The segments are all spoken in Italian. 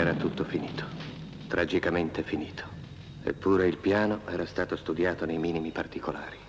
Era tutto finito, tragicamente finito. Eppure il piano era stato studiato nei minimi particolari.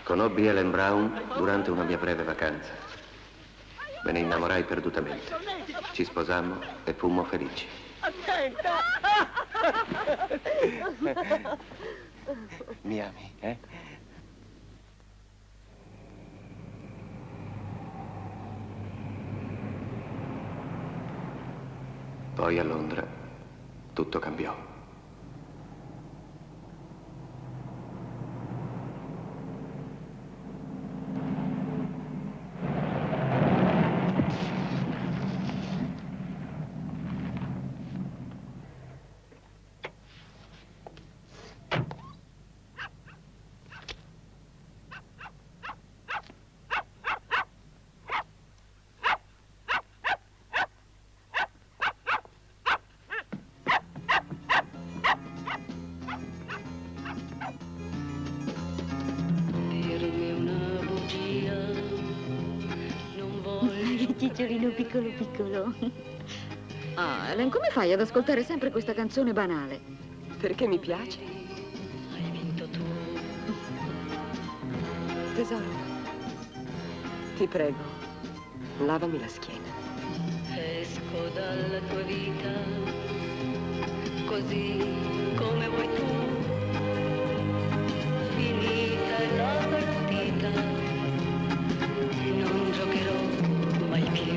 Conobbi Ellen Brown durante una mia breve vacanza. Me ne innamorai perdutamente. Ci sposammo e fummo felici. Attenta! Mi ami, eh? Poi a Londra tutto cambiò. Cicciolino piccolo piccolo. Ah, Ellen, come fai ad ascoltare sempre questa canzone banale? Perché mi piace. Hai vinto tu. Tesoro, ti prego, lavami la schiena. Esco dalla tua vita così come vuoi tu. Finita è la partita, non giocherò mai più.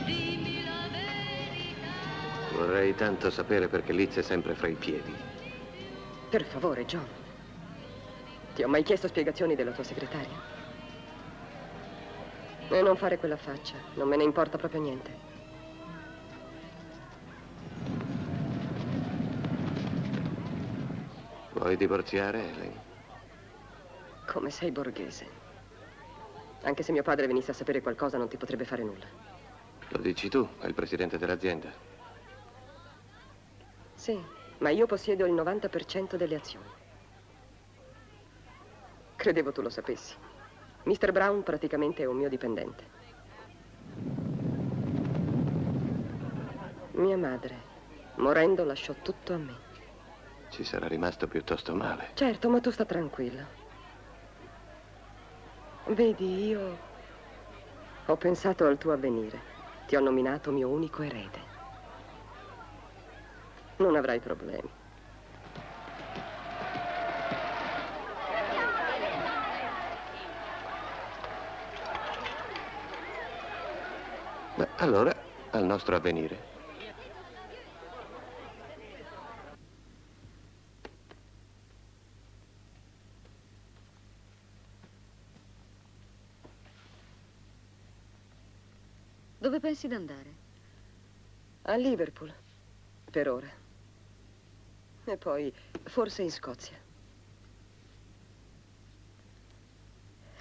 Dimmi la verità. Vorrei tanto sapere perché Liz è sempre fra i piedi. Per favore, John. Ti ho mai chiesto spiegazioni della tua segretaria? E non fare quella faccia, non me ne importa proprio niente. Vuoi divorziare, Ellen? Come sei borghese. Anche se mio padre venisse a sapere qualcosa non ti potrebbe fare nulla. Lo dici tu, è il presidente dell'azienda. Sì, ma io possiedo il 90% delle azioni. Credevo tu lo sapessi. Mr. Brown praticamente è un mio dipendente. Mia madre, morendo, lasciò tutto a me. Ci sarà rimasto piuttosto male. Certo, ma tu sta tranquilla. Vedi, io ho pensato al tuo avvenire. Ti ho nominato mio unico erede. Non avrai problemi. Beh, allora, al nostro avvenire. Dove pensi di andare? A Liverpool, per ora. E poi, forse in Scozia.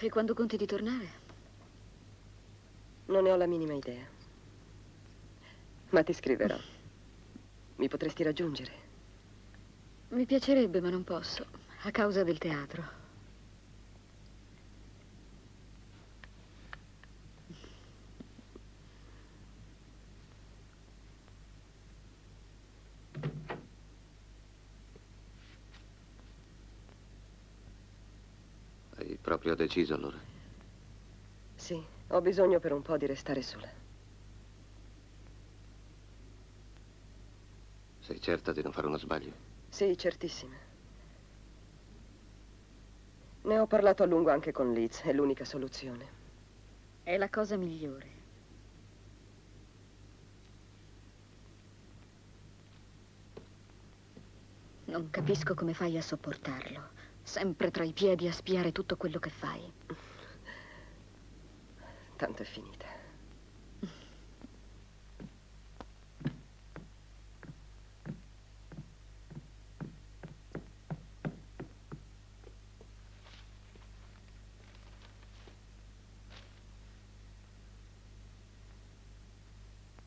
E quando conti di tornare? Non ne ho la minima idea. Ma ti scriverò. Mi potresti raggiungere? Mi piacerebbe, ma non posso, a causa del teatro. Hai proprio deciso allora? Sì, ho bisogno per un po' di restare sola. Sei certa di non fare uno sbaglio? Sì, certissima. Ne ho parlato a lungo anche con Liz, è l'unica soluzione. È la cosa migliore. Non capisco come fai a sopportarlo. Sempre tra i piedi a spiare tutto quello che fai. Tanto è finita.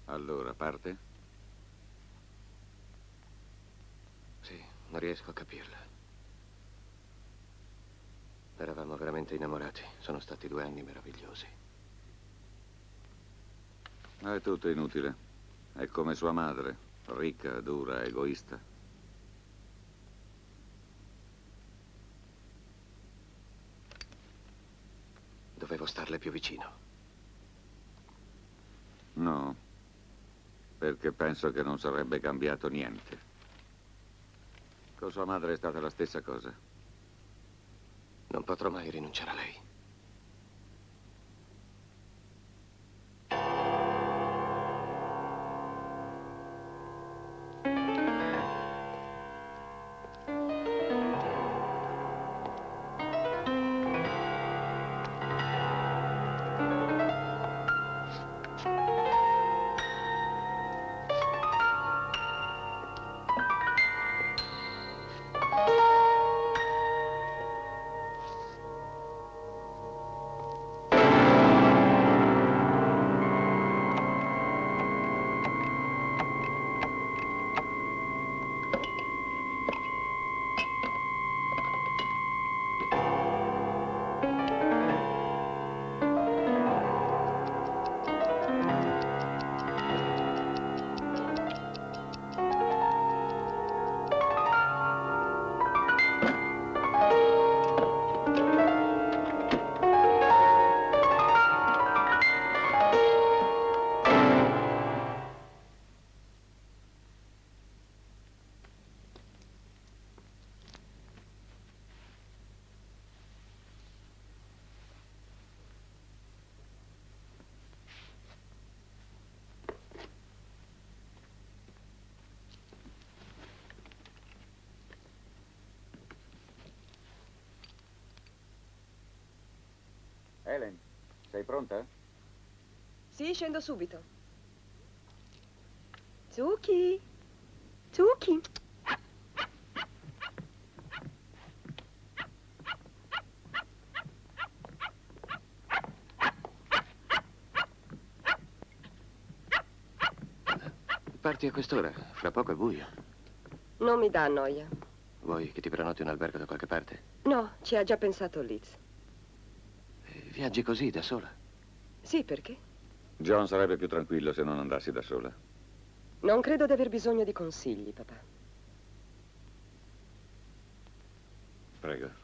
Allora, parte? Sì, non riesco a capirla. Eravamo veramente innamorati. Sono stati 2 anni meravigliosi. È tutto inutile. È come sua madre, ricca, dura, egoista. Dovevo starle più vicino. No, perché penso che non sarebbe cambiato niente. Con sua madre è stata la stessa cosa. Non potrò mai rinunciare a lei. Helen, sei pronta? Sì, scendo subito. Zucchi! Zucchi! Parti a quest'ora? Fra poco è buio. Non mi dà noia. Vuoi che ti prenoti un albergo da qualche parte? No, ci ha già pensato Liz. Viaggi così, da sola? Sì, perché? John sarebbe più tranquillo se non andassi da sola. Non credo di aver bisogno di consigli, papà. Prego.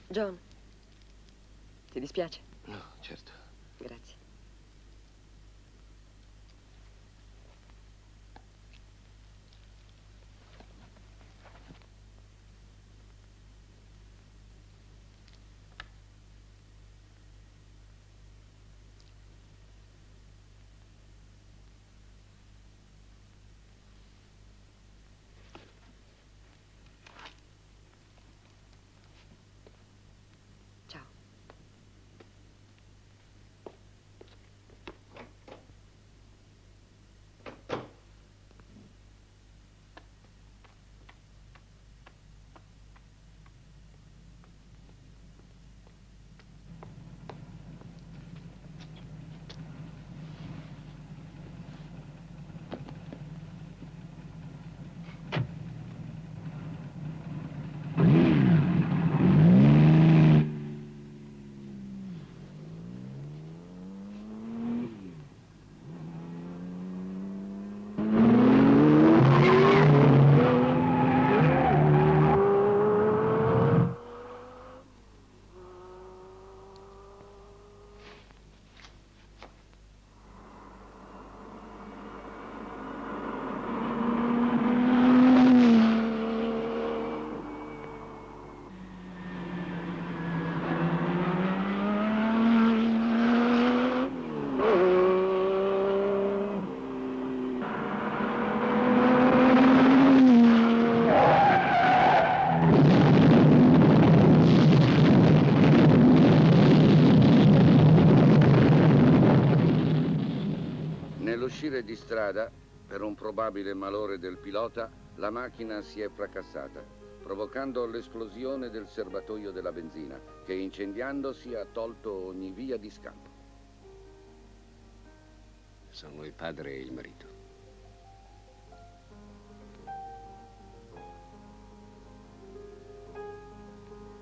John, ti dispiace? No, certo. Grazie. strada, per un probabile malore del pilota, la macchina si è fracassata, provocando l'esplosione del serbatoio della benzina, che incendiandosi ha tolto ogni via di scampo. Sono il padre e il marito.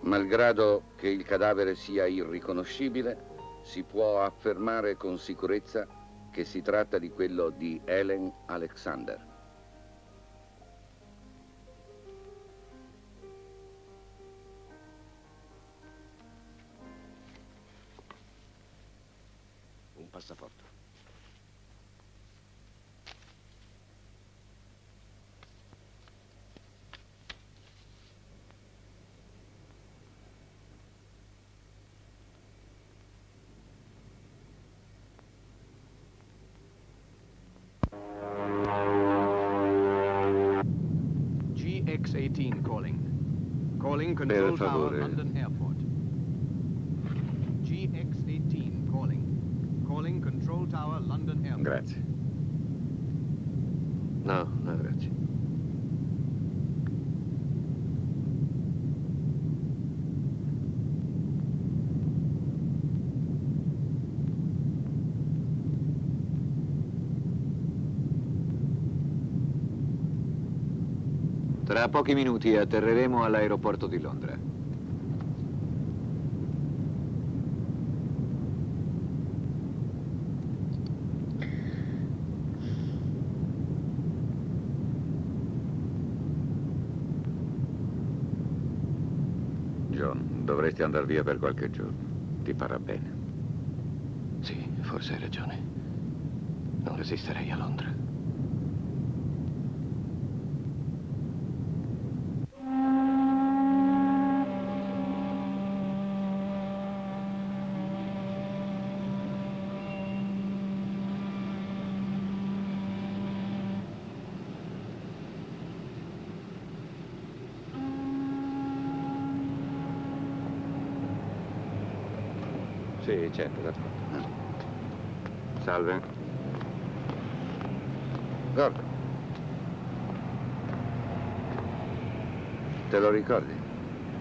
Malgrado che il cadavere sia irriconoscibile, si può affermare con sicurezza che si tratta di quello di Helen Alexander. Un passaporto. GX-18 calling. Calling Control Tower, favore. London Airport. GX-18 calling. Calling Control Tower, London Airport. Grazie. No, no, grazie. Tra pochi minuti atterreremo all'aeroporto di Londra. John, dovresti andare via per qualche giorno. Ti farà bene. Sì, forse hai ragione. Non resisterei a Londra. Sì, certo, d'accordo. Salve. Gordon. Te lo ricordi?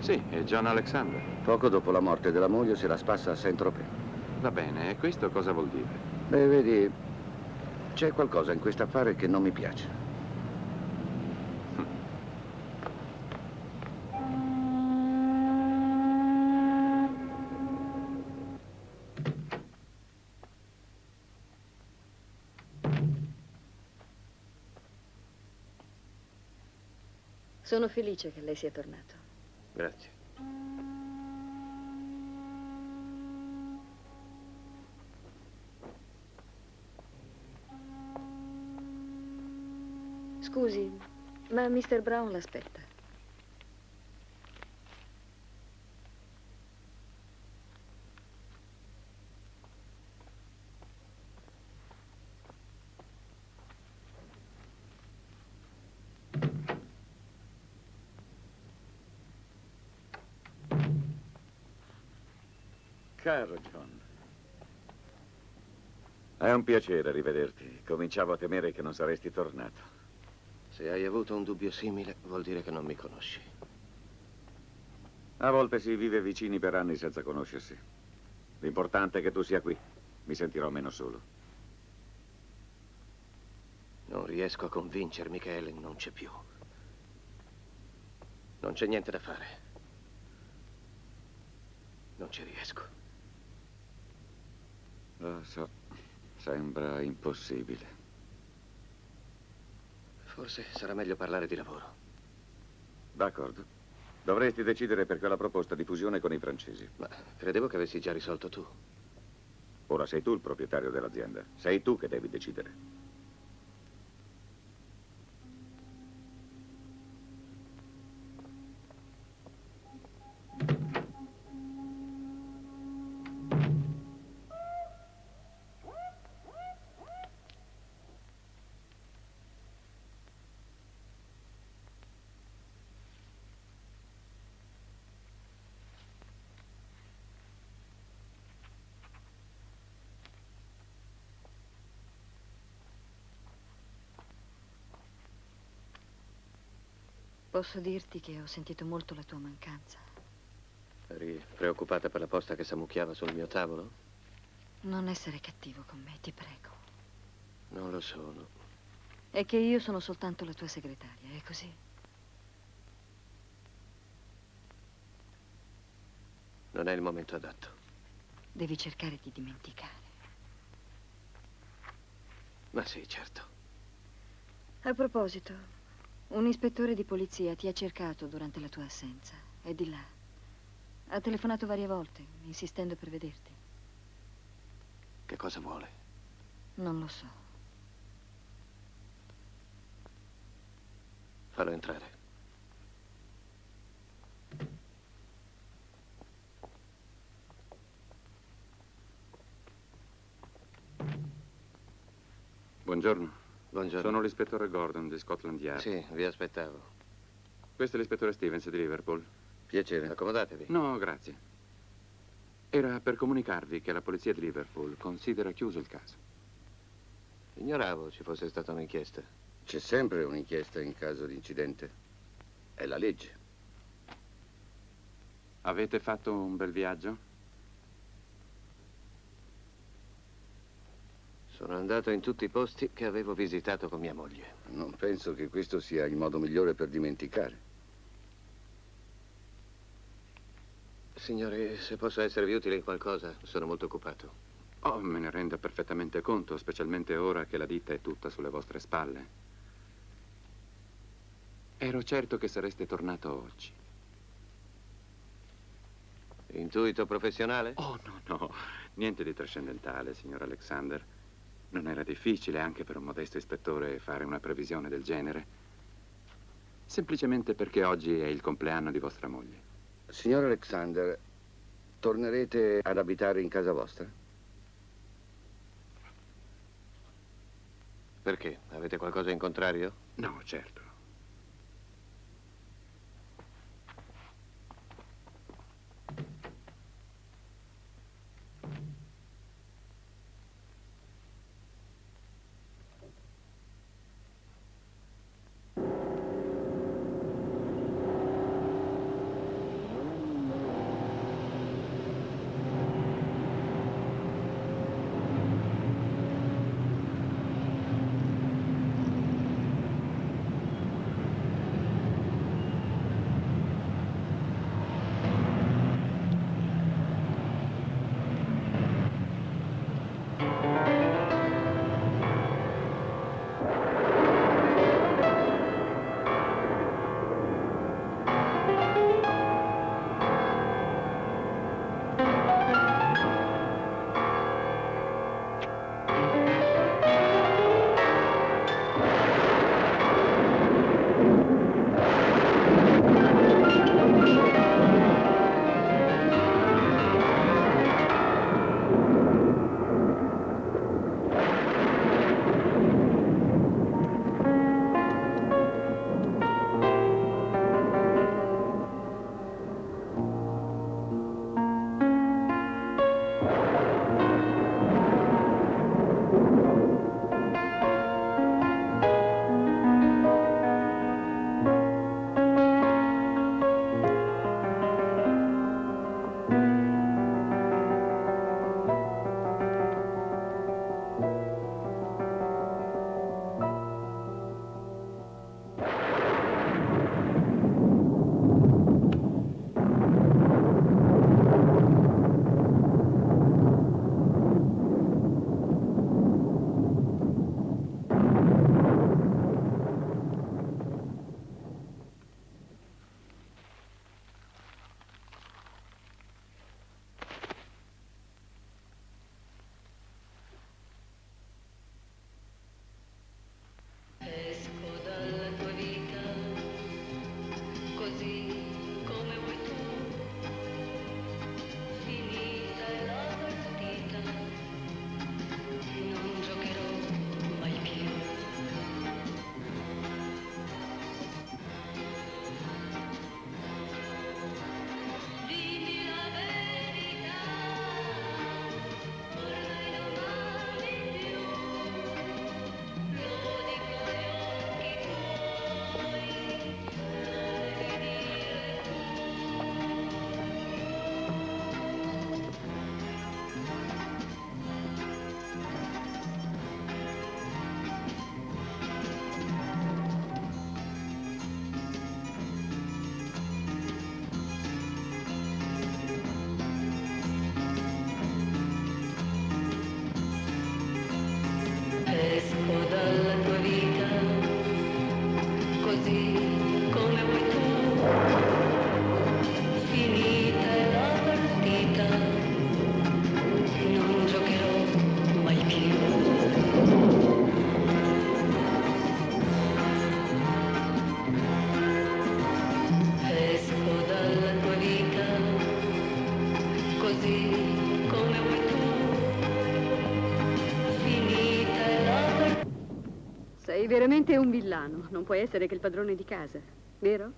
Sì, è John Alexander. Poco dopo la morte della moglie se la spassa a Saint-Tropez. Va bene, e questo cosa vuol dire? Beh, vedi, c'è qualcosa in questo affare che non mi piace. Sono felice che lei sia tornato. Grazie. Scusi, ma Mr. Brown l'aspetta. Caro John. È un piacere rivederti. Cominciavo a temere che non saresti tornato. Se hai avuto un dubbio simile, vuol dire che non mi conosci. A volte si vive vicini per anni senza conoscersi. L'importante è che tu sia qui. Mi sentirò meno solo. Non riesco a convincermi che Helen non c'è più. Non c'è niente da fare. Non ci riesco. Lo so, sembra impossibile. Forse sarà meglio parlare di lavoro. D'accordo. Dovresti decidere per quella proposta di fusione con i francesi. Ma credevo che avessi già risolto tu. Ora sei tu il proprietario dell'azienda. Sei tu che devi decidere. Posso dirti che ho sentito molto la tua mancanza. Eri preoccupata per la posta che s'ammucchiava sul mio tavolo? Non essere cattivo con me, ti prego. Non lo sono. È che io sono soltanto la tua segretaria, è così? Non è il momento adatto. Devi cercare di dimenticare. Ma sì, certo. A proposito, un ispettore di polizia ti ha cercato durante la tua assenza. È di là. Ha telefonato varie volte, insistendo per vederti. Che cosa vuole? Non lo so. Fallo entrare. Buongiorno. Buongiorno. Sono l'ispettore Gordon di Scotland Yard. Sì, vi aspettavo. Questo è l'ispettore Stevens di Liverpool. Piacere. Accomodatevi. No, grazie. Era per comunicarvi che la polizia di Liverpool considera chiuso il caso. Ignoravo ci fosse stata un'inchiesta. C'è sempre un'inchiesta in caso di incidente. È la legge. Avete fatto un bel viaggio? Sono andato in tutti i posti che avevo visitato con mia moglie. Non penso che questo sia il modo migliore per dimenticare. Signore, se posso esservi utile in qualcosa, sono molto occupato. Oh, me ne rendo perfettamente conto, specialmente ora che la ditta è tutta sulle vostre spalle. Ero certo che sareste tornato oggi. Intuito professionale? Oh, no, niente di trascendentale, signor Alexander. Non era difficile, anche per un modesto ispettore, fare una previsione del genere. Semplicemente perché oggi è il compleanno di vostra moglie. Signor Alexander, tornerete ad abitare in casa vostra? Perché? Avete qualcosa in contrario? No, certo. Sei veramente un villano. Non puoi essere che il padrone di casa, vero?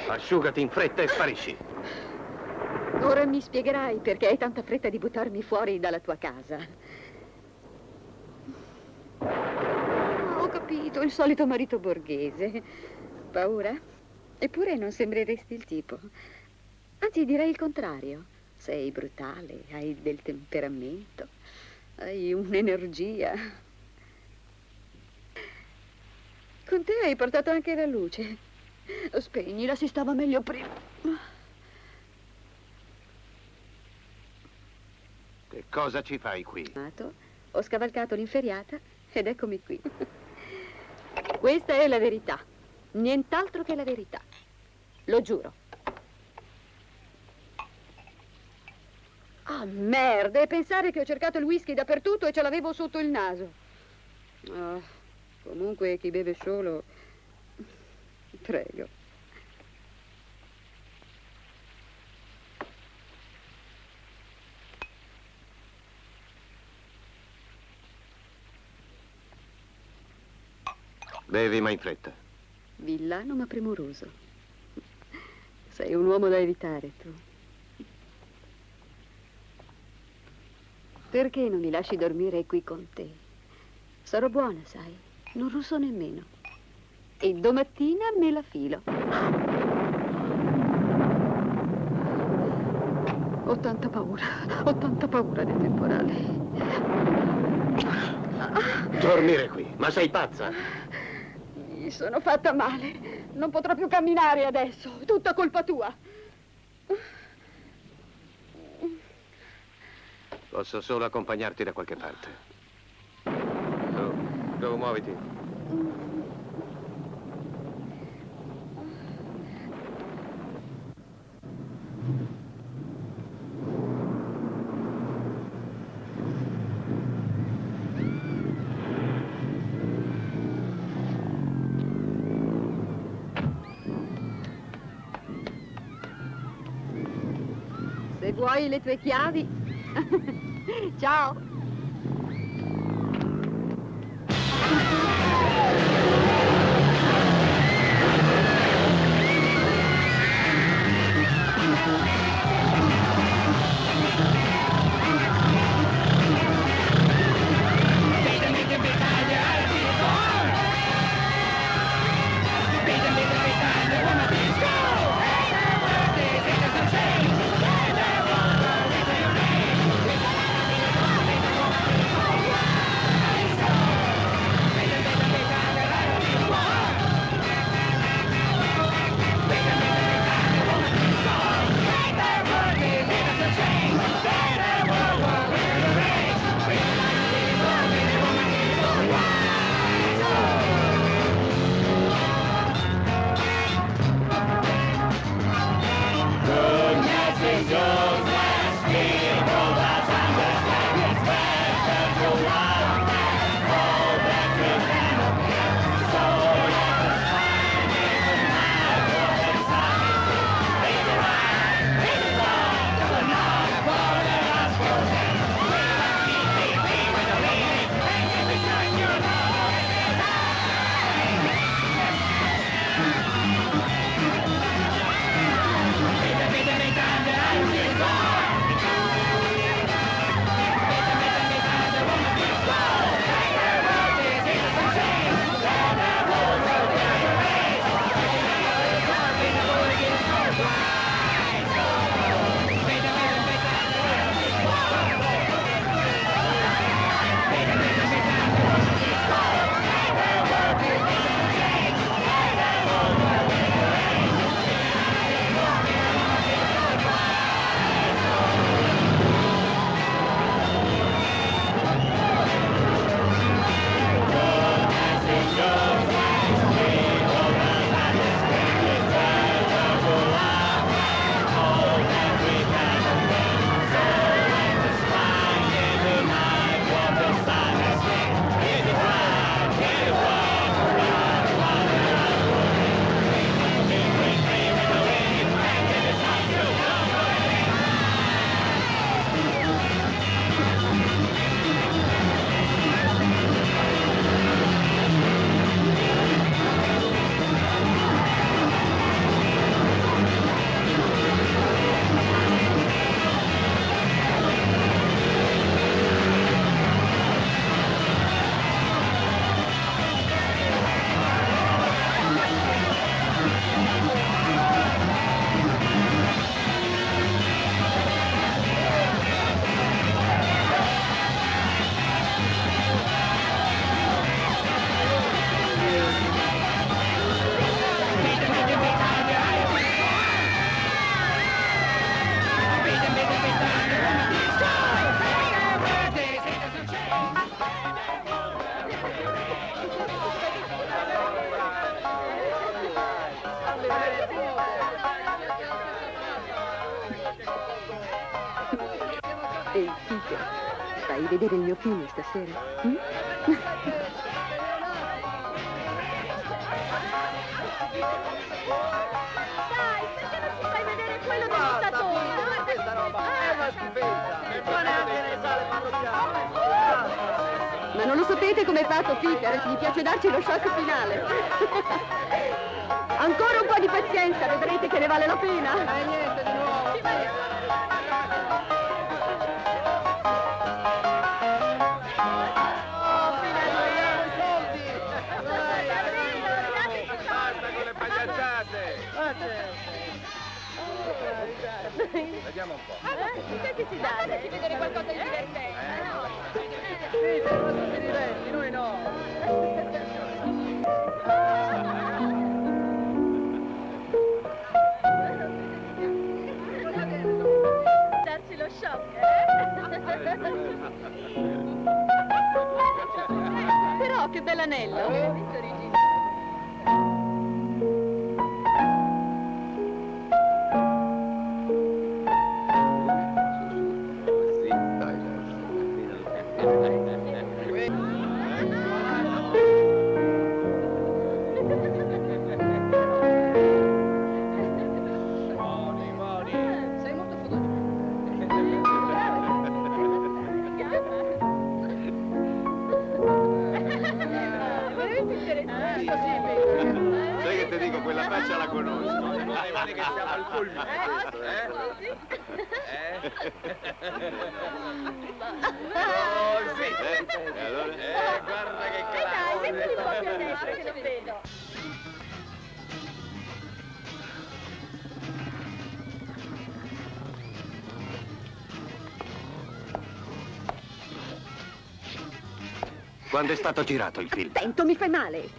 Asciugati in fretta e sparisci. Ora mi spiegherai perché hai tanta fretta di buttarmi fuori dalla tua casa. Ho capito, il solito marito borghese. Paura? Eppure non sembreresti il tipo. Anzi, direi il contrario. Sei brutale, hai del temperamento, hai un'energia. Con te hai portato anche la luce. Spegnila, si stava meglio prima. Che cosa ci fai qui? Ho scavalcato l'inferiata ed eccomi qui. Questa è la verità, nient'altro che la verità. Lo giuro. Ah, merda, e pensare che ho cercato il whisky dappertutto e ce l'avevo sotto il naso. Ah, comunque chi beve solo... Prego. Bevi ma in fretta. Villano ma premuroso. Sei un uomo da evitare, tu. Perché non mi lasci dormire qui con te? Sarò buona, sai. Non russo nemmeno. E domattina me la filo. Ho tanta paura del temporale. Dormire qui? Ma sei pazza? Mi sono fatta male. Non potrò più camminare adesso. Tutta colpa tua. Posso solo accompagnarti da qualche parte. Su, muoviti. Se vuoi le tue chiavi. Ciao. Fai vedere il mio film stasera? Mm? Dai, perché non ci fai vedere quello del dittatore? Questa roba è una schifezza. E poi neanche ne sale parrocchiale. Ma non lo sapete com'è fatto Peter? Gli piace darci lo shock finale. Ancora un po' di pazienza, vedrete che ne vale la pena. Niente di nuovo. Basta con le pagliacciate! Vediamo un po'. Che ci date? Di vedere qualcosa di divertente. Sì, sono tutti diversi, noi no. Darci lo shock, Però che bell'anello. Sì, dai, Sei molto fotografico. veramente interessante. Sai che ti dico, quella faccia la conosco. Guarda che siamo al culmine questo, Oh, sì. Allora? guarda che Dai, mettili un po' più a classe. destra che lo vedo. Quando è stato girato il film? Attento, mi fai male.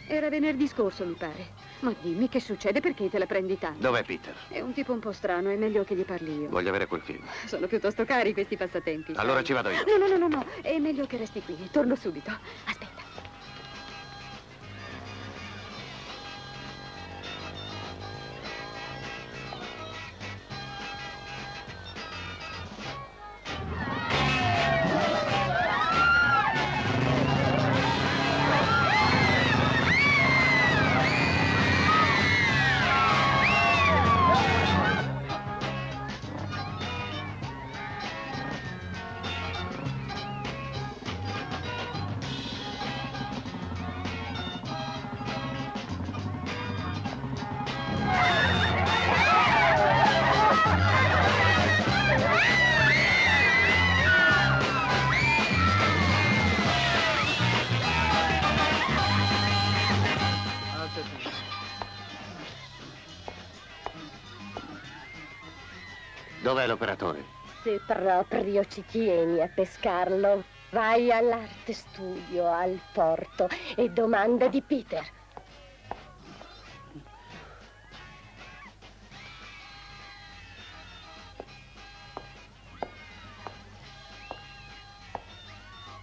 Era venerdì scorso, mi pare. Ma dimmi che succede, perché te la prendi tanto? Dov'è Peter? È un tipo un po' strano, è meglio che gli parli io. Voglio avere quel film. Sono piuttosto cari questi passatempi. Allora sai. ci vado io. No, è meglio che resti qui. Torno subito. Aspetta. Dov'è l'operatore? Se proprio ci tieni a pescarlo, vai all'Art Studio al porto e domanda di Peter.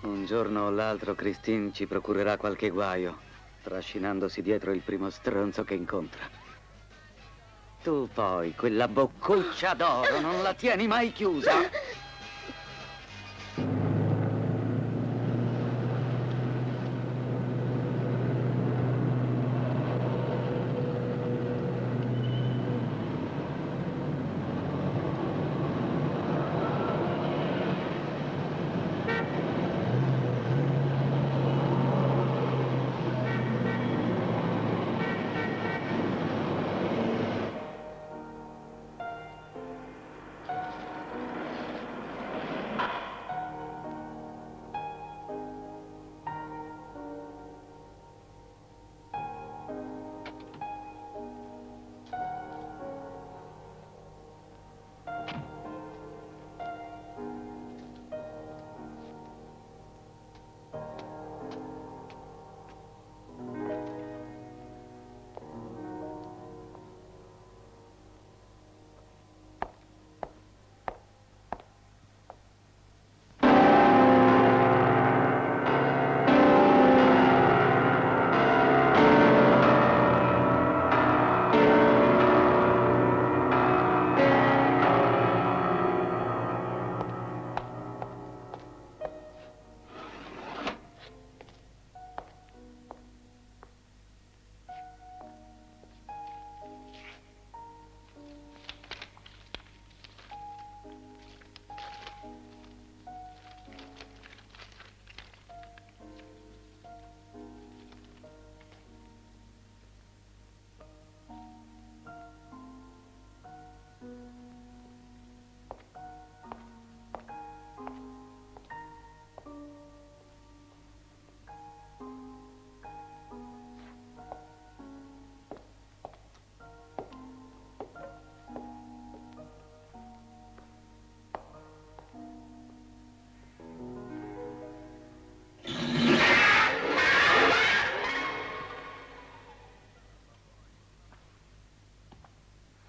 Un giorno o l'altro Christine ci procurerà qualche guaio, trascinandosi dietro il primo stronzo che incontra. Tu poi, quella boccuccia d'oro, non la tieni mai chiusa.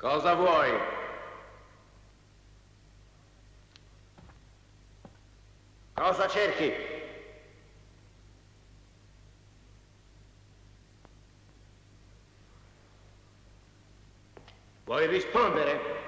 Cosa vuoi? Cosa cerchi? Vuoi rispondere?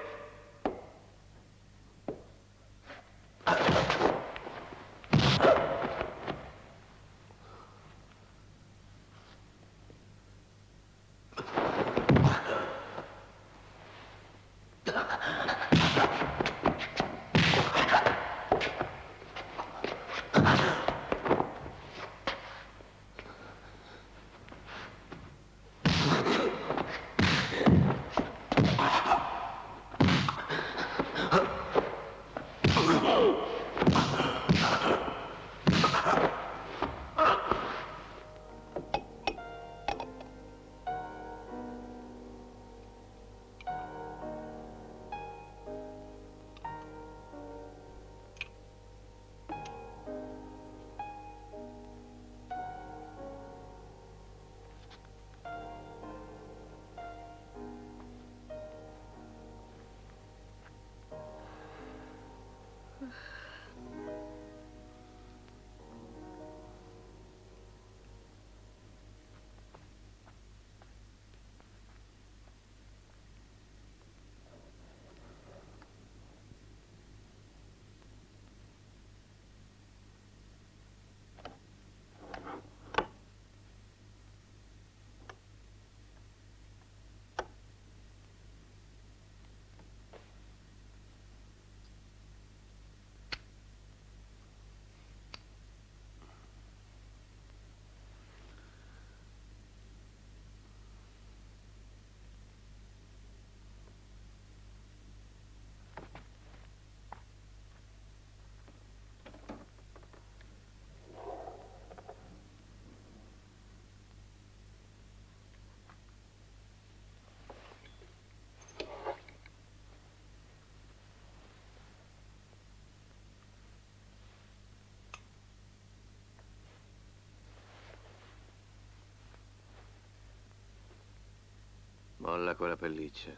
Molla quella pelliccia.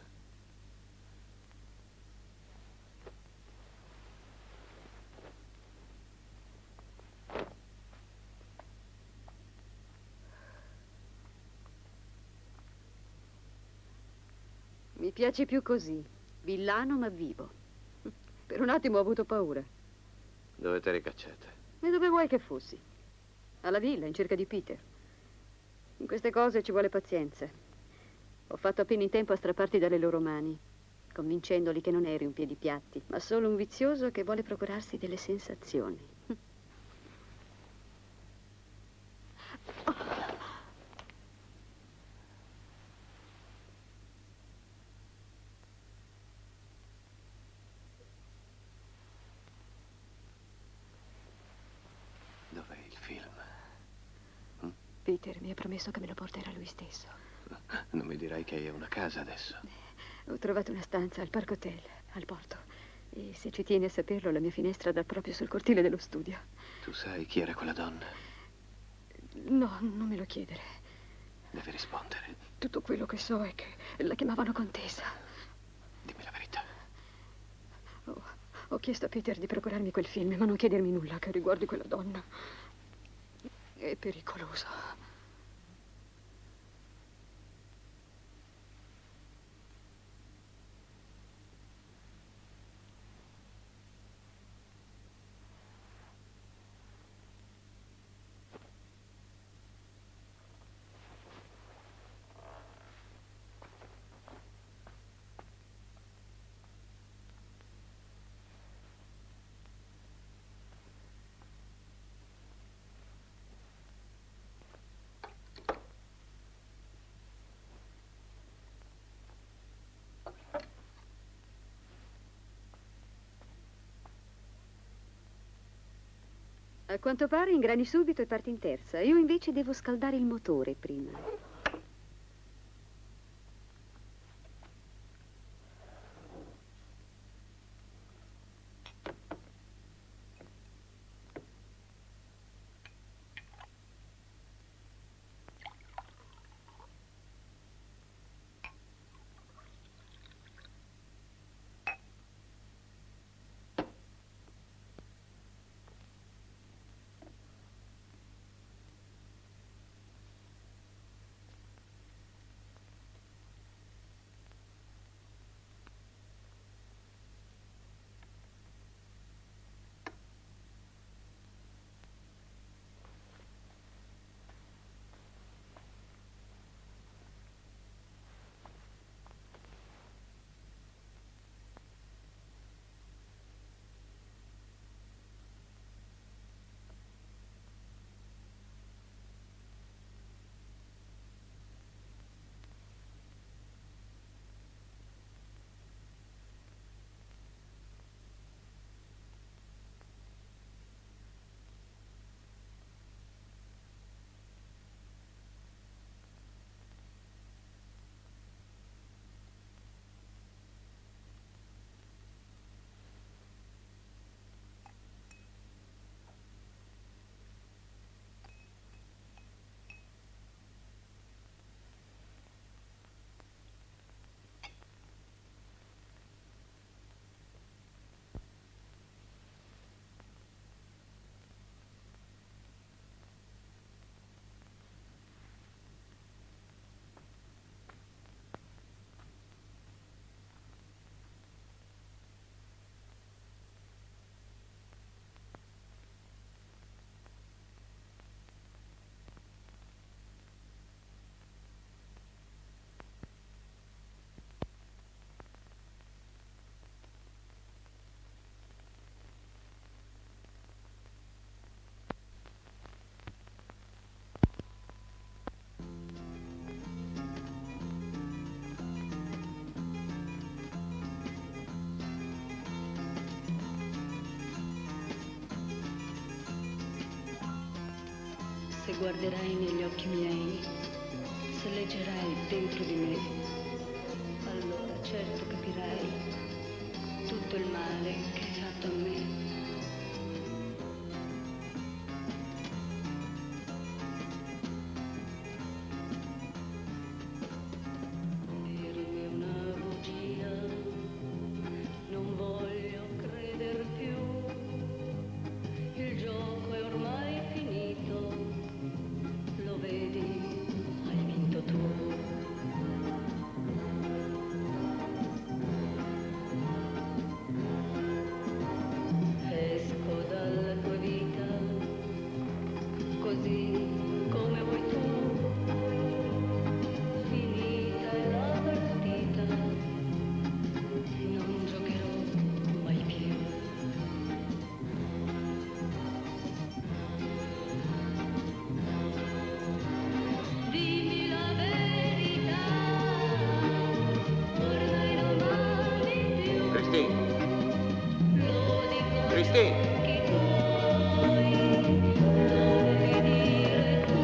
Mi piace più così, villano ma vivo. Per un attimo ho avuto paura. Dove t'eri cacciata? E dove vuoi che fossi? Alla villa, in cerca di Peter. In queste cose ci vuole pazienza. Ho fatto appena in tempo a strapparti dalle loro mani, convincendoli che non eri un piedipiatti, ma solo un vizioso che vuole procurarsi delle sensazioni. Dov'è il film? Peter mi ha promesso che me lo porterà lui stesso. Non mi dirai che hai una casa adesso? Ho trovato una stanza al Park Hotel, al porto. E se ci tieni a saperlo, la mia finestra dà proprio sul cortile dello studio. Tu sai chi era quella donna? No, non me lo chiedere. Devi rispondere. Tutto quello che so è che la chiamavano contessa. Dimmi la verità. Ho chiesto a Peter di procurarmi quel film, ma non chiedermi nulla che riguardi quella donna. È pericoloso. A quanto pare ingrani subito e parti in terza. Io invece devo scaldare il motore prima. guarderai negli occhi miei, se leggerai dentro di me, allora certo capirai tutto il male che hai fatto a me. Dirmi una bugia, non voglio creder più, il gioco è ormai finito, lo vedi, hai vinto tu. Esco dalla tua vita, così come vuoi tu, finita è la partita, non giocherò mai più. Dimmi la verità, ormai non vali più. Christine! Lo dico Christine! chi vuoi, lo devi dire tu.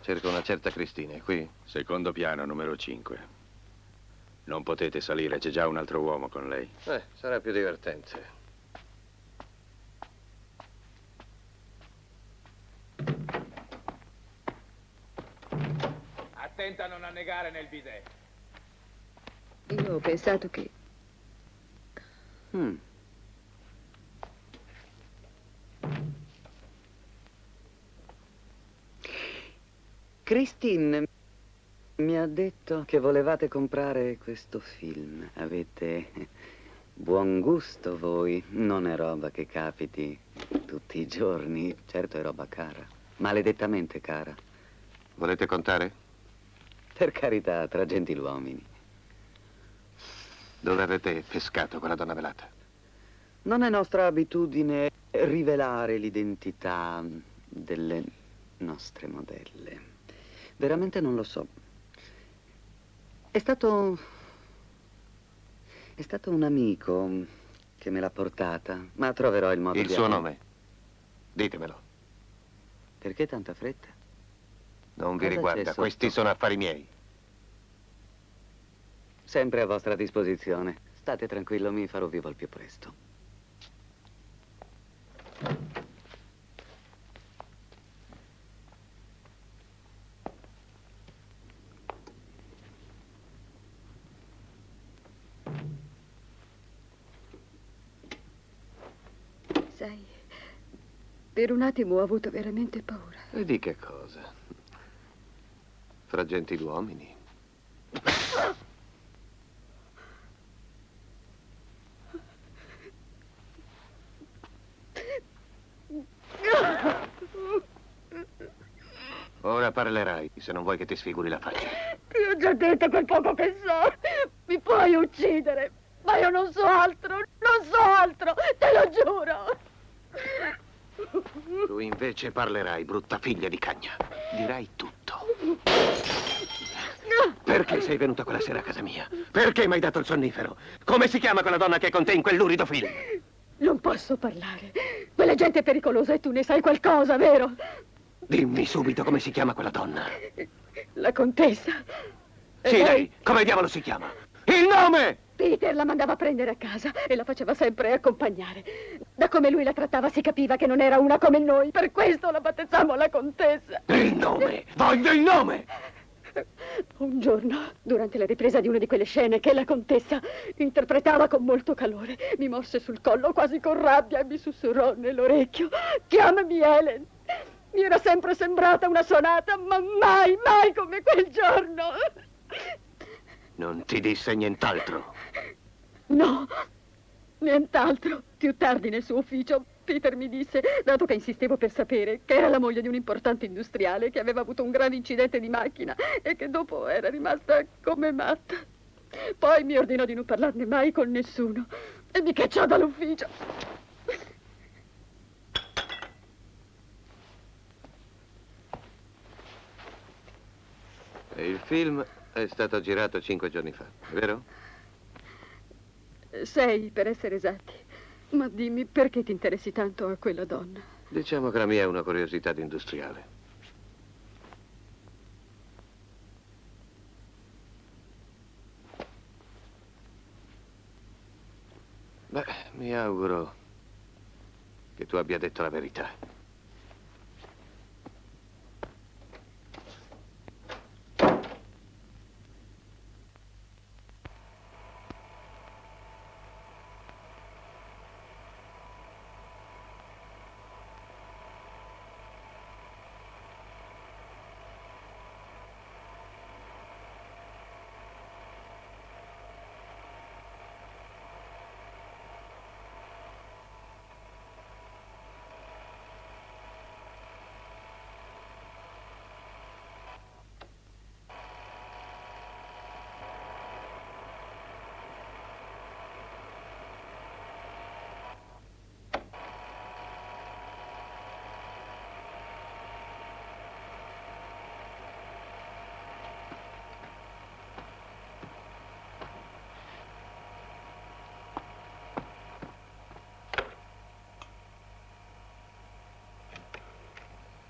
Cerco una certa Cristina, è qui? Secondo piano, numero 5. Non potete salire, c'è già un altro uomo con lei. Sarà più divertente. Attenta a non annegare nel bidet. Io ho pensato che... Christine mi ha detto che volevate comprare questo film. Avete buon gusto voi. Non è roba che capiti tutti i giorni. Certo è roba cara. Maledettamente cara. Volete contare? Per carità, tra gentiluomini. Dove avete pescato quella donna velata? Non è nostra abitudine rivelare l'identità delle nostre modelle. Veramente non lo so. È stato un amico che me l'ha portata, ma troverò il modo Il di... suo nome? Ditemelo. Perché tanta fretta? Non vi Cosa c'è riguarda, sotto? questi sono affari miei. Sempre a vostra disposizione. State tranquillo, mi farò vivo al più presto. Sai, per un attimo ho avuto veramente paura. E di che cosa? Fra gentiluomini. Ora parlerai, se non vuoi che ti sfiguri la faccia. Ti ho già detto quel poco che so. Mi puoi uccidere, ma io non so altro, te lo giuro. Tu invece parlerai, brutta figlia di cagna. Dirai tutto. Perché sei venuta quella sera a casa mia? Perché mi hai dato il sonnifero? Come si chiama quella donna che è con te in quel lurido film? Non posso parlare. Quella gente è pericolosa e tu ne sai qualcosa, vero? Dimmi subito come si chiama quella donna. La contessa. Sì, lei, come diavolo si chiama? Il nome! Peter la mandava a prendere a casa e la faceva sempre accompagnare. Da come lui la trattava si capiva che non era una come noi. Per questo la battezzammo la contessa. Il nome! Voglio il nome! Un giorno, durante la ripresa di una di quelle scene che la contessa interpretava con molto calore, mi morse sul collo quasi con rabbia e mi sussurrò nell'orecchio: chiamami Helen. Mi era sempre sembrata una sonata, ma mai, mai come quel giorno. Non ti disse nient'altro? No, nient'altro. Più tardi nel suo ufficio, Peter mi disse, dato che insistevo per sapere, che era la moglie di un importante industriale che aveva avuto un grave incidente di macchina e che dopo era rimasta come matta. Poi mi ordinò di non parlarne mai con nessuno e mi cacciò dall'ufficio. E il film è stato girato 5 giorni fa, vero? 6, per essere esatti. Ma dimmi, perché ti interessi tanto a quella donna? Diciamo che la mia è una curiosità di industriale. Beh, mi auguro che tu abbia detto la verità.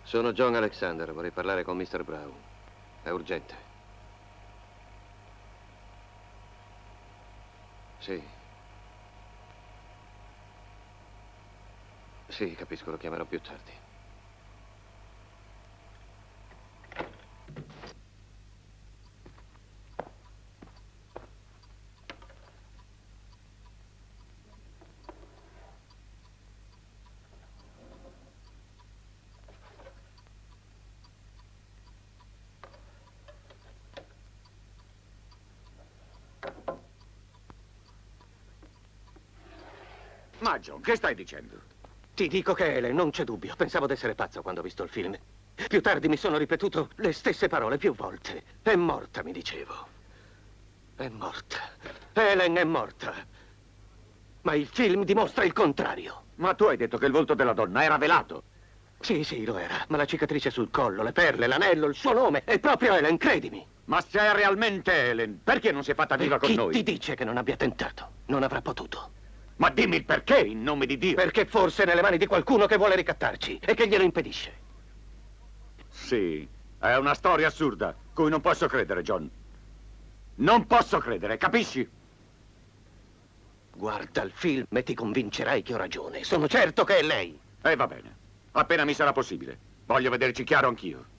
Sono John Alexander, vorrei parlare con Mr. Brown. È urgente. Sì. Sì, capisco, lo chiamerò più tardi. Ma John, che stai dicendo? Ti dico che Helen, non c'è dubbio. Pensavo d'essere pazzo quando ho visto il film. Più tardi mi sono ripetuto le stesse parole più volte. È morta, mi dicevo. È morta. Helen è morta. Ma il film dimostra il contrario. Ma tu hai detto che il volto della donna era velato. Sì, sì, lo era. Ma la cicatrice sul collo, le perle, l'anello, il suo nome. È proprio Helen, credimi. Ma se è realmente Helen, perché non si è fatta viva con noi? Chi ti dice che non abbia tentato? Non avrà potuto. Ma dimmi il perché, in nome di Dio. Perché forse è nelle mani di qualcuno che vuole ricattarci e che glielo impedisce. Sì, è una storia assurda, cui non posso credere, John. Non posso credere, capisci? Guarda il film e ti convincerai che ho ragione. Sono certo che è lei. Va bene. Appena mi sarà possibile. Voglio vederci chiaro anch'io.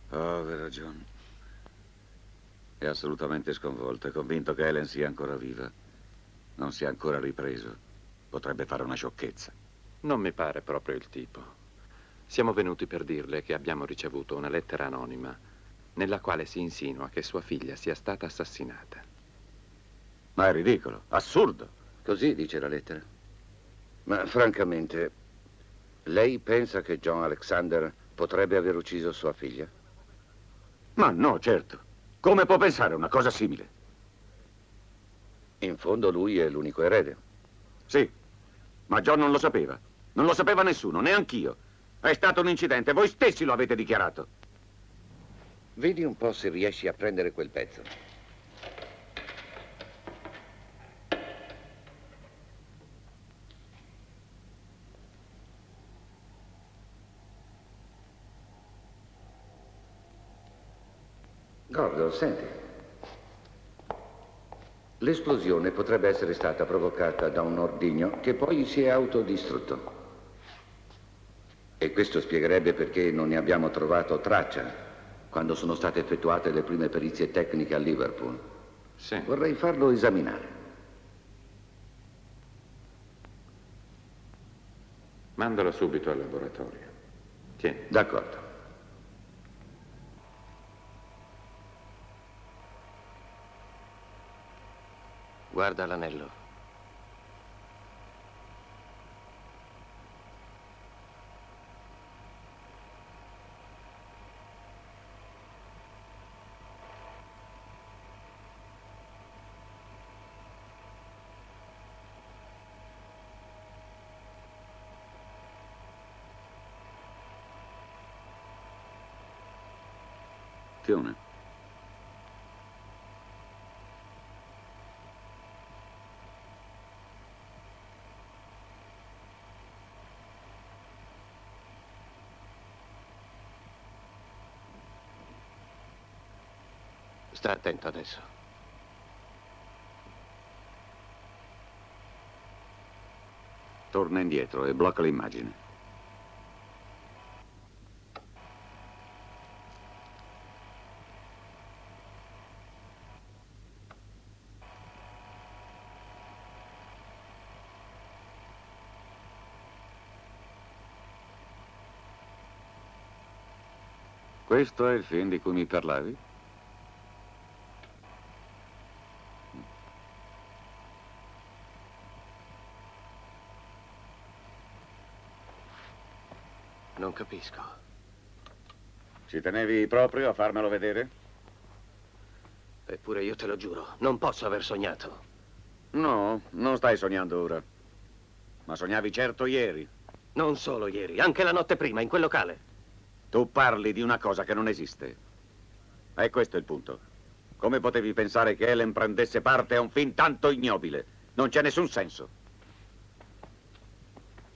Povero John. È assolutamente sconvolto, è convinto che Helen sia ancora viva. Non si è ancora ripreso. Potrebbe fare una sciocchezza. Non mi pare proprio il tipo. Siamo venuti per dirle che abbiamo ricevuto una lettera anonima nella quale si insinua che sua figlia sia stata assassinata. Ma è ridicolo, assurdo. Così dice la lettera. Ma francamente, lei pensa che John Alexander potrebbe aver ucciso sua figlia? Ma no, certo. Come può pensare una cosa simile? In fondo lui è l'unico erede. Sì, ma John non lo sapeva. Non lo sapeva nessuno, neanch'io. È stato un incidente, voi stessi lo avete dichiarato. Vedi un po' se riesci a prendere quel pezzo. Gordon, senti. L'esplosione potrebbe essere stata provocata da un ordigno che poi si è autodistrutto. E questo spiegherebbe perché non ne abbiamo trovato traccia quando sono state effettuate le prime perizie tecniche a Liverpool. Sì. Vorrei farlo esaminare. Mandalo subito al laboratorio. Tieni. D'accordo. Guarda l'anello. Tione. Sta attento adesso. Torna indietro e blocca l'immagine. Questo è il film di cui mi parlavi? Non capisco. Ci tenevi proprio a farmelo vedere? Eppure io te lo giuro, non posso aver sognato. No, non stai sognando ora. Ma sognavi certo ieri. Non solo ieri, anche la notte prima, in quel locale. Tu parli di una cosa che non esiste. E questo è il punto. Come potevi pensare che Helen prendesse parte a un film tanto ignobile? Non c'è nessun senso.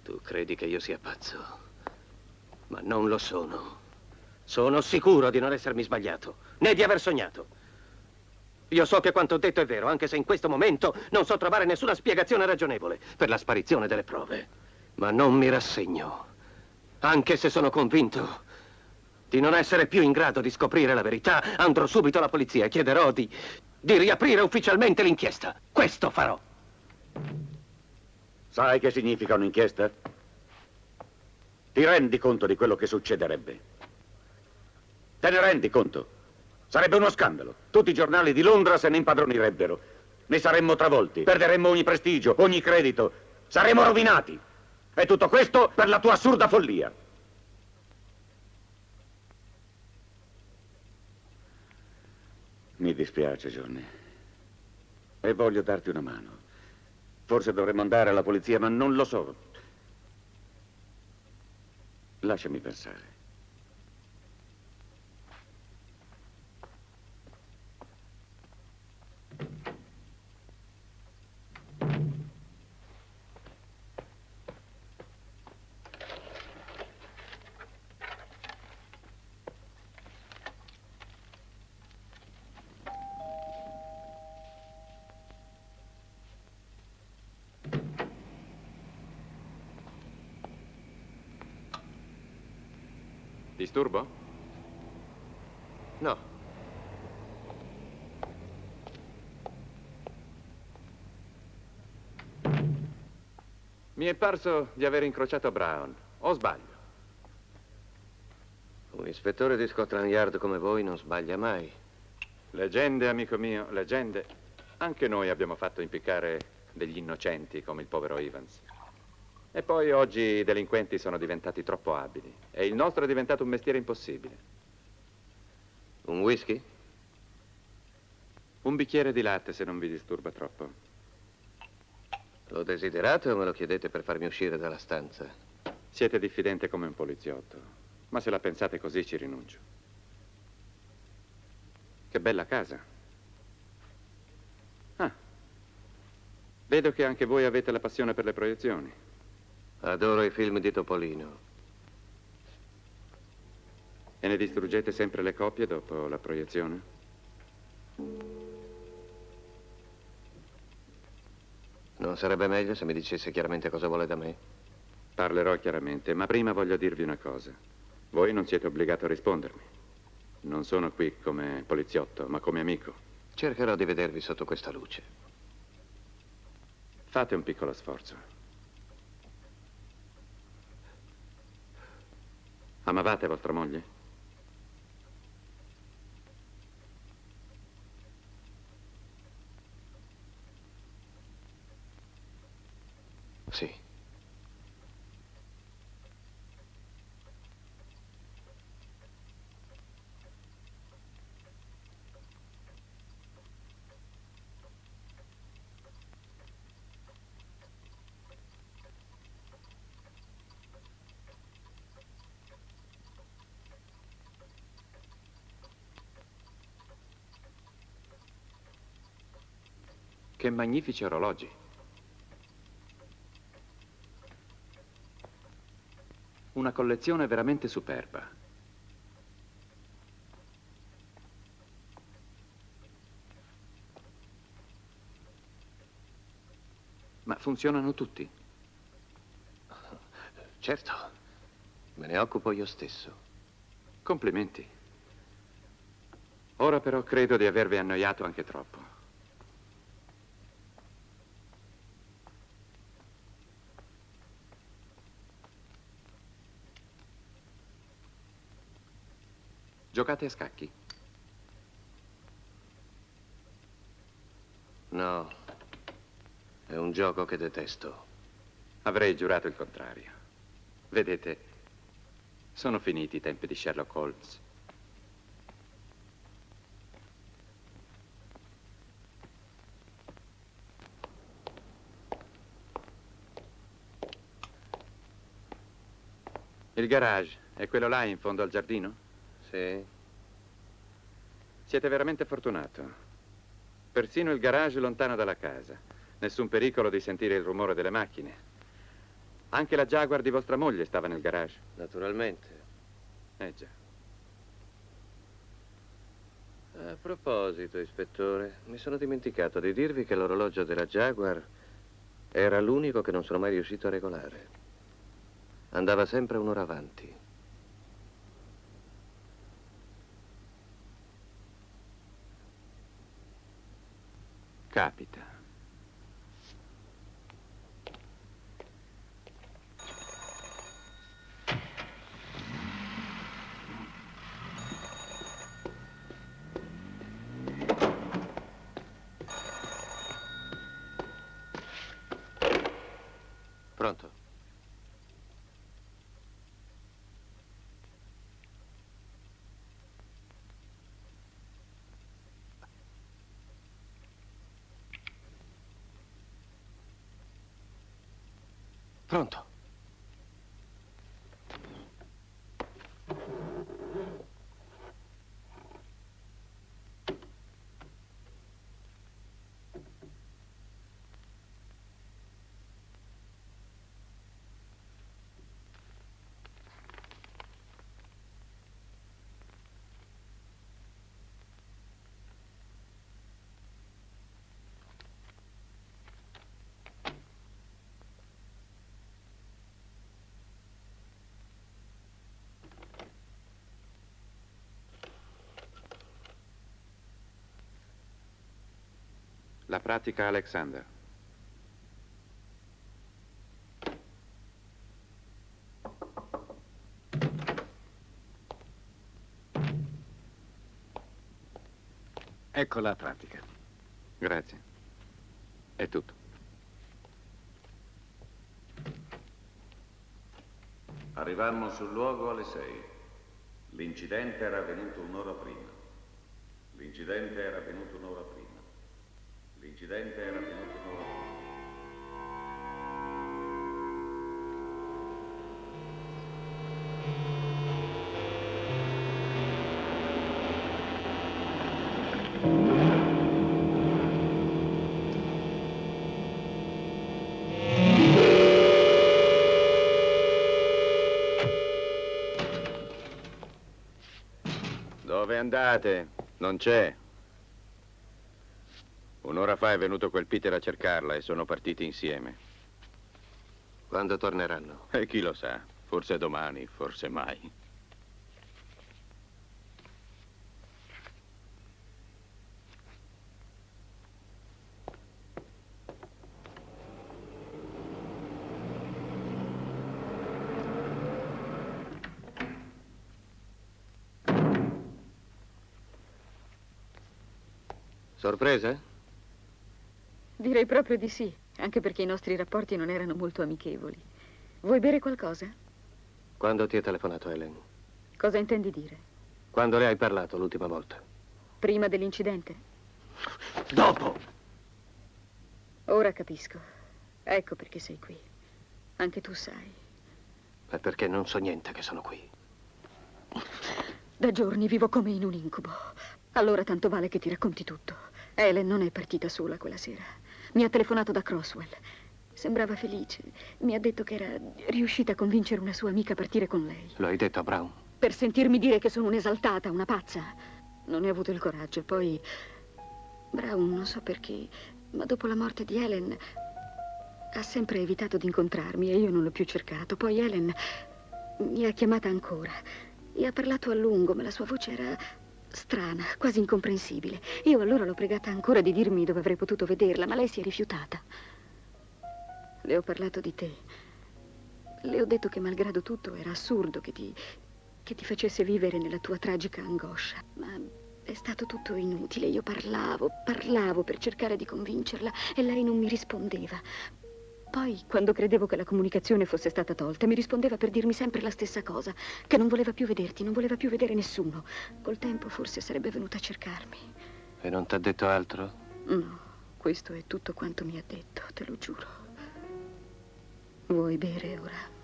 Tu credi che io sia pazzo, ma non lo sono. Sono sicuro di non essermi sbagliato, né di aver sognato. Io so che quanto ho detto è vero, anche se in questo momento non so trovare nessuna spiegazione ragionevole per la sparizione delle prove. Ma non mi rassegno, anche se sono convinto di non essere più in grado di scoprire la verità. Andrò subito alla polizia e chiederò di riaprire ufficialmente l'inchiesta. Questo farò. Sai che significa un'inchiesta? Ti rendi conto di quello che succederebbe? Te ne rendi conto? Sarebbe uno scandalo. Tutti i giornali di Londra se ne impadronirebbero. Ne saremmo travolti. Perderemmo ogni prestigio, ogni credito. Saremmo rovinati. E tutto questo per la tua assurda follia. Mi dispiace, Johnny. E voglio darti una mano. Forse dovremmo andare alla polizia, ma non lo so. Lasciami pensare. Disturbo? No. Mi è parso di aver incrociato Brown. O sbaglio? Un ispettore di Scotland Yard come voi non sbaglia mai. Leggende, amico mio, leggende. Anche noi abbiamo fatto impiccare degli innocenti come il povero Evans. E poi oggi i delinquenti sono diventati troppo abili. E il nostro è diventato un mestiere impossibile. Un whisky? Un bicchiere di latte, se non vi disturba troppo. Lo desiderate o me lo chiedete per farmi uscire dalla stanza? Siete diffidente come un poliziotto. Ma se la pensate così ci rinuncio. Che bella casa. Ah. Vedo che anche voi avete la passione per le proiezioni. Adoro i film di Topolino. E ne distruggete sempre le copie dopo la proiezione? Non sarebbe meglio se mi dicesse chiaramente cosa vuole da me? Parlerò chiaramente, ma prima voglio dirvi una cosa. Voi non siete obbligato a rispondermi. Non sono qui come poliziotto, ma come amico. Cercherò di vedervi sotto questa luce. Fate un piccolo sforzo. Amavate vostra moglie? Sì. Che magnifici orologi. Una collezione veramente superba. Ma funzionano tutti? Certo. Me ne occupo io stesso. Complimenti. Ora però credo di avervi annoiato anche troppo. Giocate a scacchi? No, è un gioco che detesto. Avrei giurato il contrario. Vedete, Sono finiti i tempi di Sherlock Holmes. Il garage è quello là in fondo al giardino? Sì. Siete veramente fortunato. Persino il garage lontano dalla casa. Nessun pericolo di sentire il rumore delle macchine. Anche la Jaguar di vostra moglie stava nel garage. Naturalmente. Già. A proposito, ispettore, mi sono dimenticato di dirvi che l'orologio della Jaguar era l'unico che non sono mai riuscito a regolare. Andava sempre un'ora avanti. Capita. Pronto? Pronto? La pratica Alexander. Ecco la pratica. Grazie. È tutto. Arrivammo sul luogo alle 6. L'incidente era avvenuto un'ora prima. L'incidente era avvenuto un'ora prima. L'incidente era avvenuto un'ora prima. Dove andate? Non c'è. Un'ora fa è venuto quel Peter a cercarla e sono partiti insieme. Quando torneranno? E chi lo sa? Forse domani, forse mai. Sorpresa? Direi proprio di sì, anche perché i nostri rapporti non erano molto amichevoli. Vuoi bere qualcosa? Quando ti ha telefonato Helen? Cosa intendi dire? Quando le hai parlato l'ultima volta? Prima dell'incidente? Dopo! Ora capisco. Ecco perché sei qui. Anche tu sai. È perché non so niente che sono qui. Da giorni vivo come in un incubo. Allora tanto vale che ti racconti tutto. Helen non è partita sola quella sera. Mi ha telefonato da Croswell. Sembrava felice. Mi ha detto che era riuscita a convincere una sua amica a partire con lei. Lo hai detto a Brown? Per sentirmi dire che sono un'esaltata, una pazza. Non ne ho avuto il coraggio. Poi Brown, non so perché, ma dopo la morte di Helen ha sempre evitato di incontrarmi e io non l'ho più cercato. Poi Helen mi ha chiamata ancora e ha parlato a lungo, ma la sua voce era strana, quasi incomprensibile. Io allora l'ho pregata ancora di dirmi dove avrei potuto vederla, ma lei si è rifiutata. Le ho parlato di te. Le ho detto che malgrado tutto era assurdo che ti facesse vivere nella tua tragica angoscia. Ma è stato tutto inutile. Io parlavo per cercare di convincerla e lei non mi rispondeva. Poi, quando credevo che la comunicazione fosse stata tolta, mi rispondeva per dirmi sempre la stessa cosa, che non voleva più vederti, non voleva più vedere nessuno. Col tempo forse sarebbe venuta a cercarmi. E non t'ha detto altro? No, questo è tutto quanto mi ha detto, te lo giuro. Vuoi bere ora?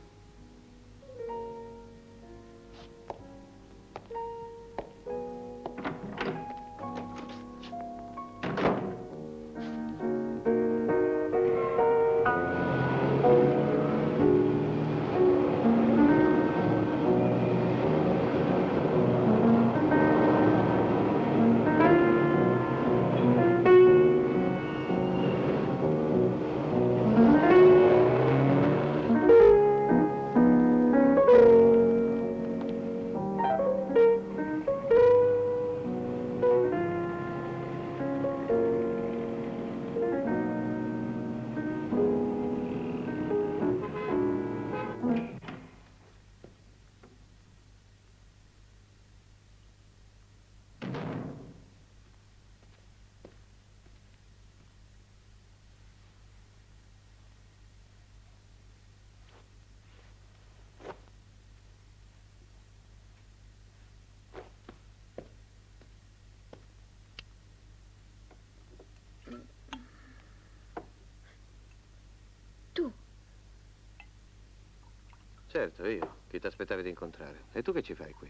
Certo, io. Chi ti aspettavi di incontrare? E tu che ci fai qui?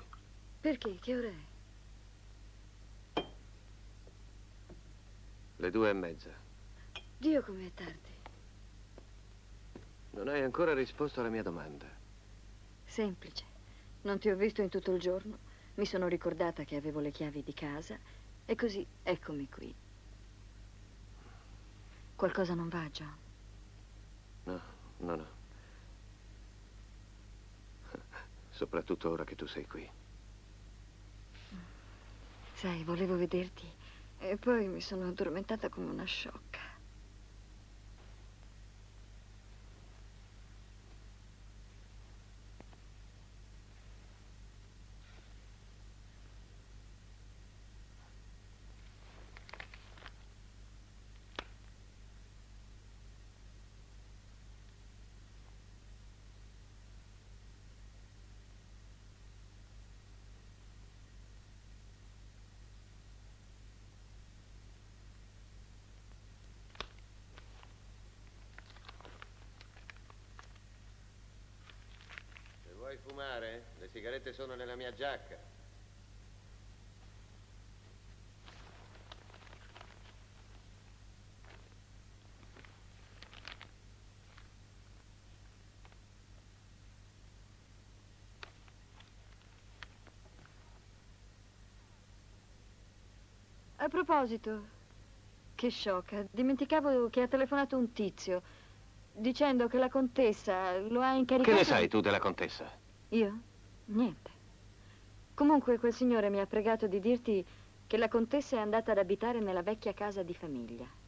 Perché? Che ora è? Le 2:30. Dio, com'è tardi. Non hai ancora risposto alla mia domanda. Semplice. Non ti ho visto in tutto il giorno. Mi sono ricordata che avevo le chiavi di casa e così eccomi qui. Qualcosa non va, John? No. Soprattutto ora che tu sei qui. Sai, volevo vederti e poi mi sono addormentata come una sciocca. Vuoi fumare? Le sigarette sono nella mia giacca. A proposito, che sciocca, dimenticavo che ha telefonato un tizio dicendo che la contessa lo ha incaricato. Che ne sai tu della contessa? Io? Niente. Comunque quel signore mi ha pregato di dirti che la contessa è andata ad abitare nella vecchia casa di famiglia.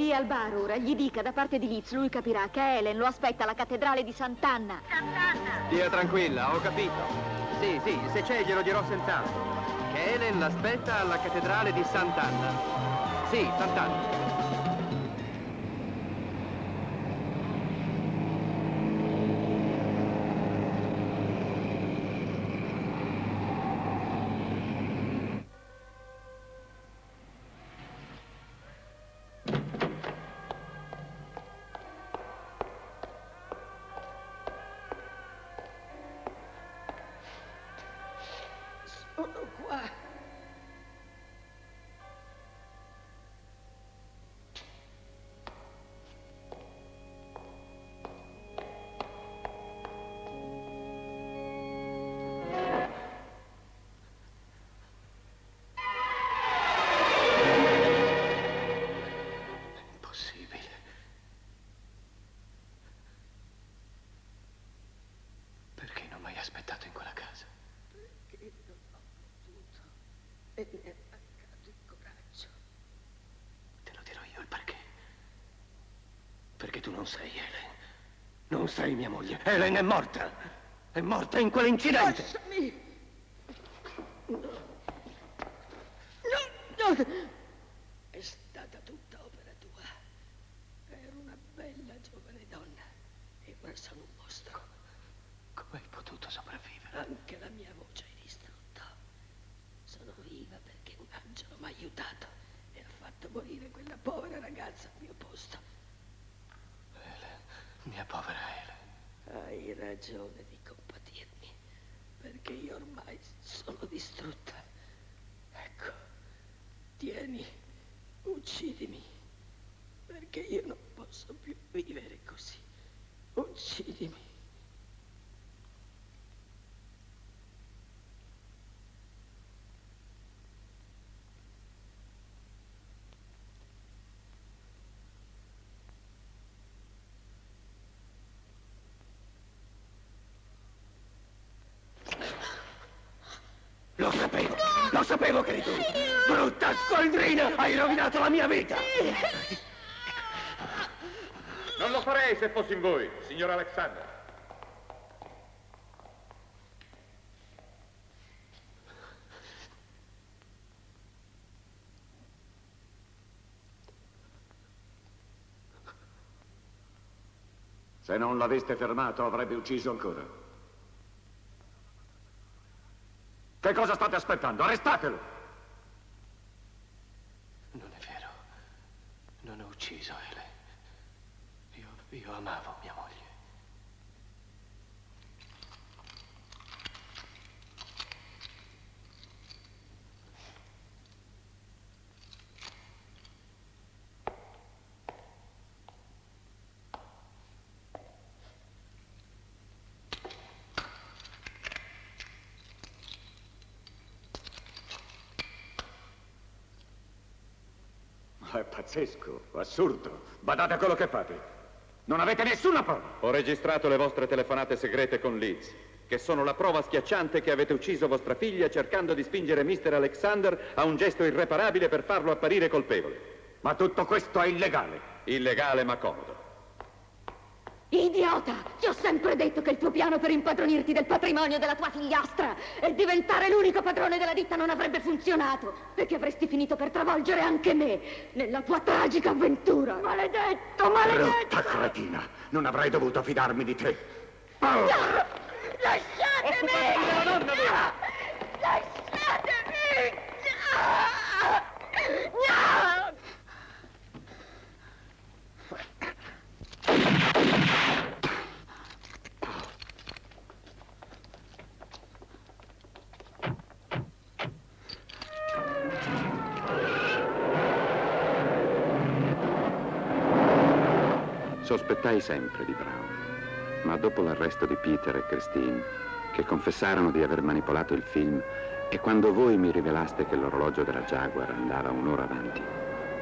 Egli è al bar ora, gli dica da parte di Liz, lui capirà che Helen lo aspetta alla cattedrale di Sant'Anna. Stia tranquilla, ho capito. Sì, se c'è glielo dirò senz'altro. Che Helen l'aspetta alla cattedrale di Sant'Anna. Sì, Sant'Anna. Sono qua. Impossibile. Perché non mi hai aspettato in quella casa? Perché non ho potuto e mi è mancato il coraggio. Te lo dirò io il perché. Perché tu non sei Helen. Non sei mia moglie. Helen è morta. È morta in quell'incidente. Lasciami! No. No! È stata tutta opera tua. Ero una bella giovane donna e ora sono un mostro. Come hai potuto sopravvivere? Anche la mia voce hai distrutto. Sono viva perché un angelo mi ha aiutato e ha fatto morire quella povera ragazza al mio posto. Helen, mia povera Helen. Hai ragione di compatirmi, perché io ormai sono distrutta. Ecco, tieni, uccidimi, perché io non posso più vivere così. Uccidimi. Lo sapevo che eri tu! Brutta squaldrina! Hai rovinato la mia vita! Non lo farei se fossi in voi, signor Alexander. Se non l'aveste fermato, avrebbe ucciso ancora. Che cosa state aspettando? Arrestatelo! Non è vero. Non ho ucciso Helen. Io amavo mia moglie. È pazzesco, assurdo. Badate a quello che fate. Non avete nessuna prova. Ho registrato le vostre telefonate segrete con Liz, che sono la prova schiacciante che avete ucciso vostra figlia cercando di spingere Mr. Alexander a un gesto irreparabile per farlo apparire colpevole. Ma tutto questo è illegale. Illegale ma comodo. Idiota! Ti ho sempre detto che il tuo piano per impadronirti del patrimonio della tua figliastra e diventare l'unico padrone della ditta non avrebbe funzionato, perché avresti finito per travolgere anche me nella tua tragica avventura. Maledetto, maledetto! Brutta cretina, non avrei dovuto fidarmi di te. Oh. No! Lasciatemi! Della nonna mia! Lasciatemi! No! No! Sospettai sempre di Brown, ma dopo l'arresto di Peter e Christine, che confessarono di aver manipolato il film, e quando voi mi rivelaste che l'orologio della Jaguar andava un'ora avanti,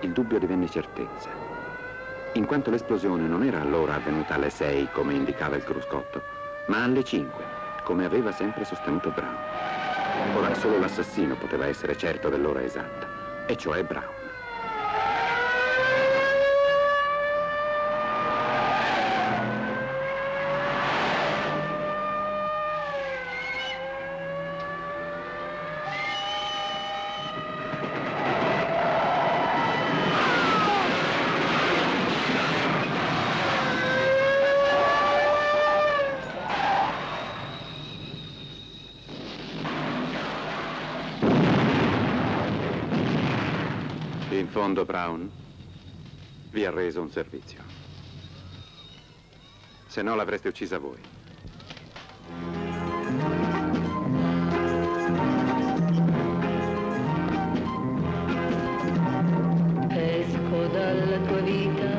il dubbio divenne certezza, in quanto l'esplosione non era allora avvenuta alle 6, come indicava il cruscotto, ma alle 5, come aveva sempre sostenuto Brown. Ora solo l'assassino poteva essere certo dell'ora esatta, e cioè Brown. fondo, Brown, vi ha reso un servizio. Se no l'avreste uccisa voi. Esco dalla tua vita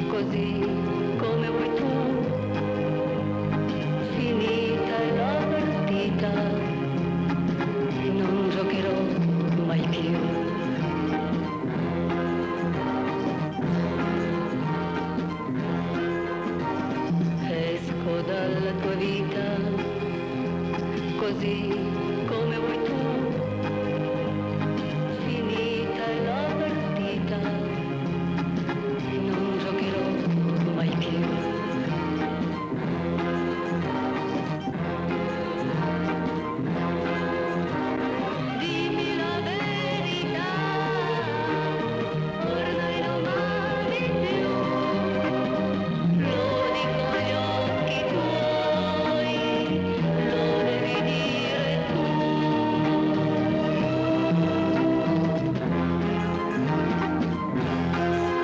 così come vuoi tu, finita è la partita, non giocherò mai più. Esco dalla tua vita così